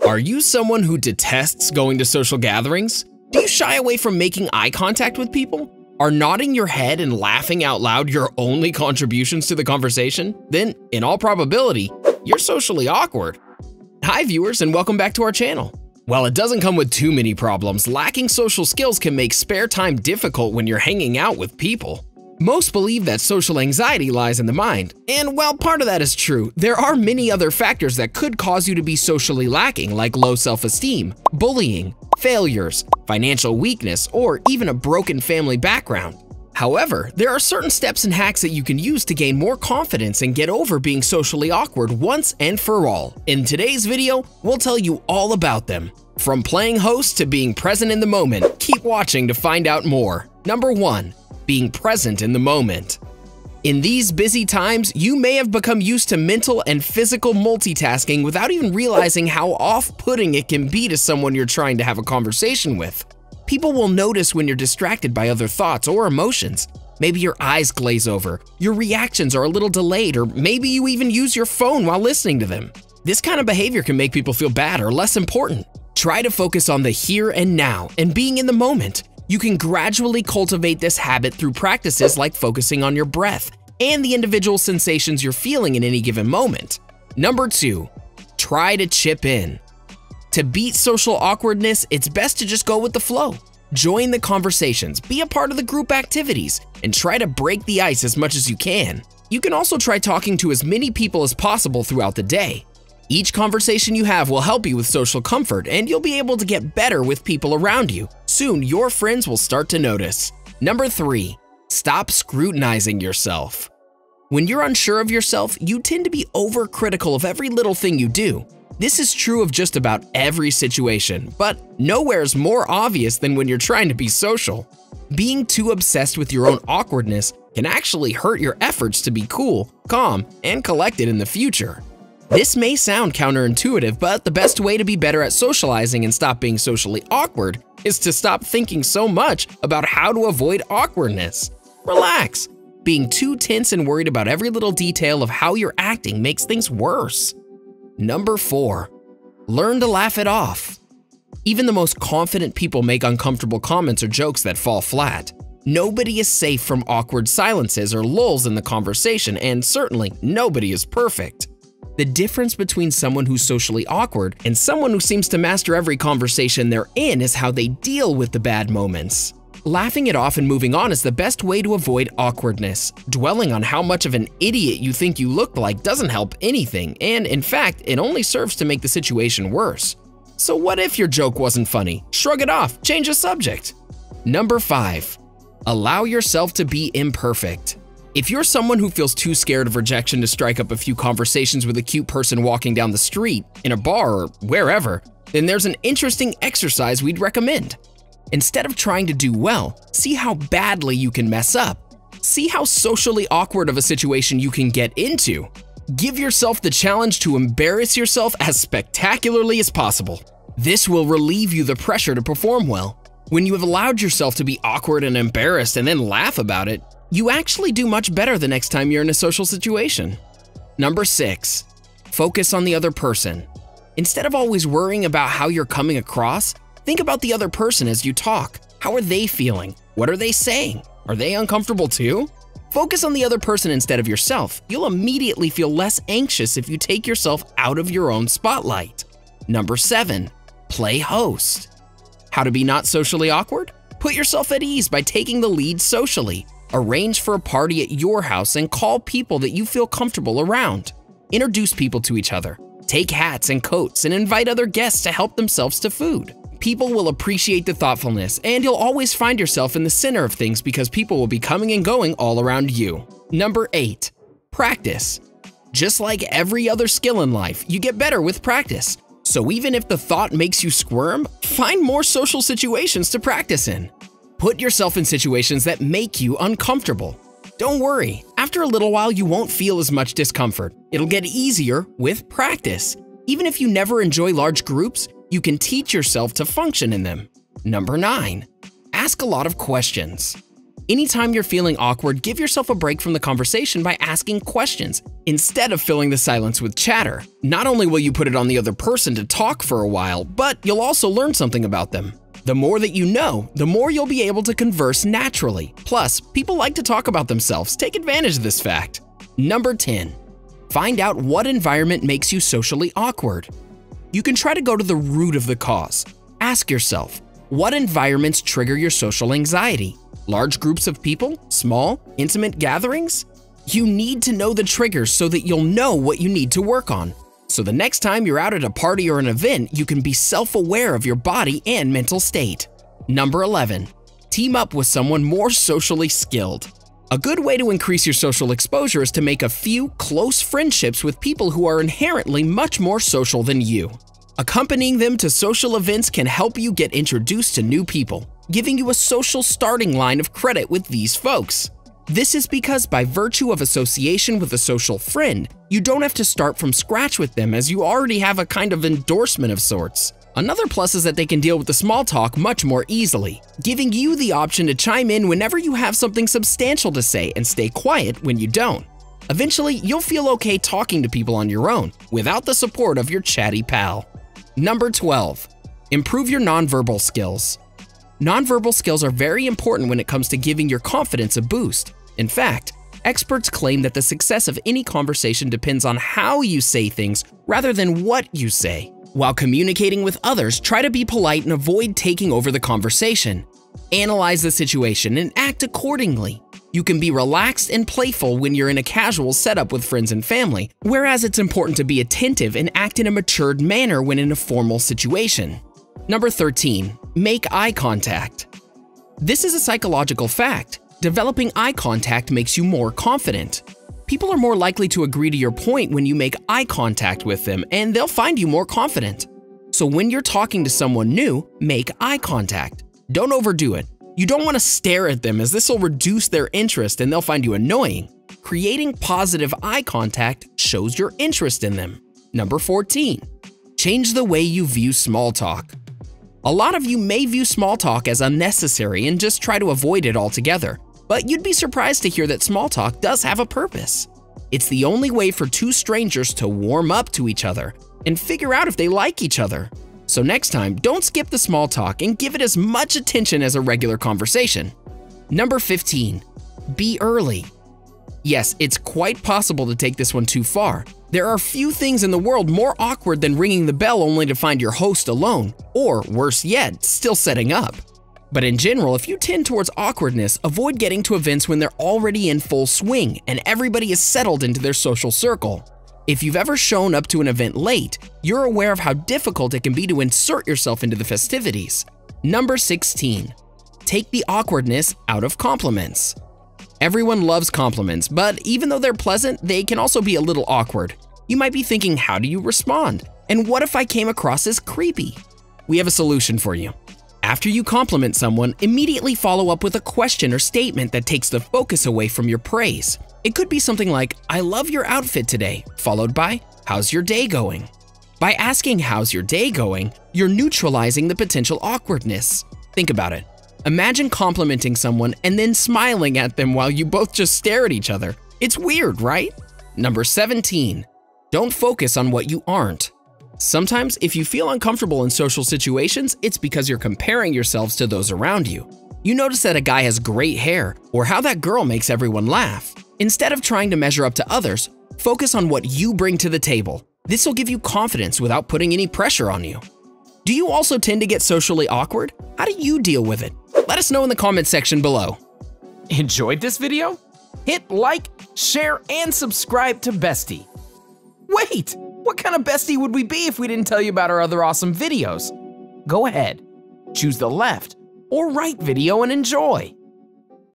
Are you someone who detests going to social gatherings? Do you shy away from making eye contact with people? Are nodding your head and laughing out loud your only contributions to the conversation? Then, in all probability, you're socially awkward. Hi viewers, and welcome back to our channel. While it doesn't come with too many problems, lacking social skills can make spare time difficult when you're hanging out with people. Most believe that social anxiety lies in the mind, and while part of that is true, there are many other factors that could cause you to be socially lacking, like low self-esteem, bullying, failures, financial weakness, or even a broken family background. However, there are certain steps and hacks that you can use to gain more confidence and get over being socially awkward once and for all. In today's video, we'll tell you all about them. From playing host to being present in the moment, keep watching to find out more. Number 1. Being present in the moment. In these busy times, you may have become used to mental and physical multitasking without even realizing how off-putting it can be to someone you're trying to have a conversation with. People will notice when you're distracted by other thoughts or emotions. Maybe your eyes glaze over, your reactions are a little delayed, or maybe you even use your phone while listening to them. This kind of behavior can make people feel bad or less important. Try to focus on the here and now and being in the moment. You can gradually cultivate this habit through practices like focusing on your breath and the individual sensations you're feeling in any given moment. Number 2, try to chip in. To beat social awkwardness, it's best to just go with the flow. Join the conversations, be a part of the group activities, and try to break the ice as much as you can. You can also try talking to as many people as possible throughout the day. Each conversation you have will help you with social comfort, and you'll be able to get better with people around you. Soon, your friends will start to notice. Number 3, stop scrutinizing yourself. When you're unsure of yourself, you tend to be overcritical of every little thing you do. This is true of just about every situation, but nowhere is more obvious than when you're trying to be social. Being too obsessed with your own awkwardness can actually hurt your efforts to be cool, calm, and collected in the future. This may sound counterintuitive, but the best way to be better at socializing and stop being socially awkward is to stop thinking so much about how to avoid awkwardness. Relax. Being too tense and worried about every little detail of how you're acting makes things worse. Number 4, learn to laugh it off. Even the most confident people make uncomfortable comments or jokes that fall flat. Nobody is safe from awkward silences or lulls in the conversation, and certainly nobody is perfect. The difference between someone who's socially awkward and someone who seems to master every conversation they're in is how they deal with the bad moments. Laughing it off and moving on is the best way to avoid awkwardness. Dwelling on how much of an idiot you think you look like doesn't help anything, and in fact, it only serves to make the situation worse. So what if your joke wasn't funny? Shrug it off, change the subject. Number 5, allow yourself to be imperfect. If you're someone who feels too scared of rejection to strike up a few conversations with a cute person walking down the street, in a bar, or wherever, then there's an interesting exercise we'd recommend. Instead of trying to do well, see how badly you can mess up. See how socially awkward of a situation you can get into. Give yourself the challenge to embarrass yourself as spectacularly as possible. This will relieve you the pressure to perform well. When you have allowed yourself to be awkward and embarrassed and then laugh about it, you actually do much better the next time you're in a social situation. Number 6, focus on the other person. Instead of always worrying about how you're coming across, think about the other person as you talk. How are they feeling? What are they saying? Are they uncomfortable too? Focus on the other person instead of yourself. You'll immediately feel less anxious if you take yourself out of your own spotlight. Number 7, play host. How to be not socially awkward? Put yourself at ease by taking the lead socially. Arrange for a party at your house and call people that you feel comfortable around. Introduce people to each other. Take hats and coats and invite other guests to help themselves to food. People will appreciate the thoughtfulness, and you'll always find yourself in the center of things because people will be coming and going all around you. Number 8, practice. Just like every other skill in life, you get better with practice. So even if the thought makes you squirm, find more social situations to practice in. Put yourself in situations that make you uncomfortable. Don't worry, after a little while you won't feel as much discomfort. It'll get easier with practice. Even if you never enjoy large groups, you can teach yourself to function in them. Number 9, ask a lot of questions. Anytime you're feeling awkward, give yourself a break from the conversation by asking questions instead of filling the silence with chatter. Not only will you put it on the other person to talk for a while, but you'll also learn something about them. The more that you know, the more you'll be able to converse naturally. Plus, people like to talk about themselves. Take advantage of this fact. Number 10. Find out what environment makes you socially awkward. You can try to go to the root of the cause. Ask yourself, what environments trigger your social anxiety? Large groups of people? Small, intimate gatherings? You need to know the triggers so that you'll know what you need to work on. So the next time you're out at a party or an event, you can be self-aware of your body and mental state. Number 11. Team up with someone more socially skilled. A good way to increase your social exposure is to make a few close friendships with people who are inherently much more social than you. Accompanying them to social events can help you get introduced to new people, giving you a social starting line of credit with these folks. This is because by virtue of association with a social friend, you don't have to start from scratch with them as you already have a kind of endorsement of sorts. Another plus is that they can deal with the small talk much more easily, giving you the option to chime in whenever you have something substantial to say and stay quiet when you don't. Eventually, you'll feel okay talking to people on your own without the support of your chatty pal. Number 12. Improve your nonverbal skills. Nonverbal skills are very important when it comes to giving your confidence a boost. In fact, experts claim that the success of any conversation depends on how you say things rather than what you say. While communicating with others, try to be polite and avoid taking over the conversation. Analyze the situation and act accordingly. You can be relaxed and playful when you're in a casual setup with friends and family, whereas it's important to be attentive and act in a matured manner when in a formal situation. Number 13. Make eye contact. This is a psychological fact. Developing eye contact makes you more confident. People are more likely to agree to your point when you make eye contact with them, and they'll find you more confident. So when you're talking to someone new, make eye contact. Don't overdo it. You don't want to stare at them as this will reduce their interest and they'll find you annoying. Creating positive eye contact shows your interest in them. Number 14. Change the way you view small talk. A lot of you may view small talk as unnecessary and just try to avoid it altogether, but you'd be surprised to hear that small talk does have a purpose. It's the only way for two strangers to warm up to each other and figure out if they like each other. So next time, don't skip the small talk and give it as much attention as a regular conversation. Number 15. Be early. Yes, it's quite possible to take this one too far. There are few things in the world more awkward than ringing the bell only to find your host alone, or worse yet, still setting up. But in general, if you tend towards awkwardness, avoid getting to events when they're already in full swing and everybody is settled into their social circle. If you've ever shown up to an event late, you're aware of how difficult it can be to insert yourself into the festivities. Number 16. Take the awkwardness out of compliments. Everyone loves compliments, but even though they're pleasant, they can also be a little awkward. You might be thinking, how do you respond? And what if I came across as creepy? We have a solution for you. After you compliment someone, immediately follow up with a question or statement that takes the focus away from your praise. It could be something like, I love your outfit today, followed by, how's your day going? By asking how's your day going, you're neutralizing the potential awkwardness. Think about it. Imagine complimenting someone and then smiling at them while you both just stare at each other. It's weird, right? Number 17. Don't focus on what you aren't. Sometimes, if you feel uncomfortable in social situations, it's because you're comparing yourselves to those around you. You notice that a guy has great hair, or how that girl makes everyone laugh. Instead of trying to measure up to others, focus on what you bring to the table. This will give you confidence without putting any pressure on you. Do you also tend to get socially awkward? How do you deal with it? Let us know in the comment section below. Enjoyed this video? Hit like, share, and subscribe to Bestie. Wait, what kind of Bestie would we be if we didn't tell you about our other awesome videos? Go ahead, choose the left or right video and enjoy.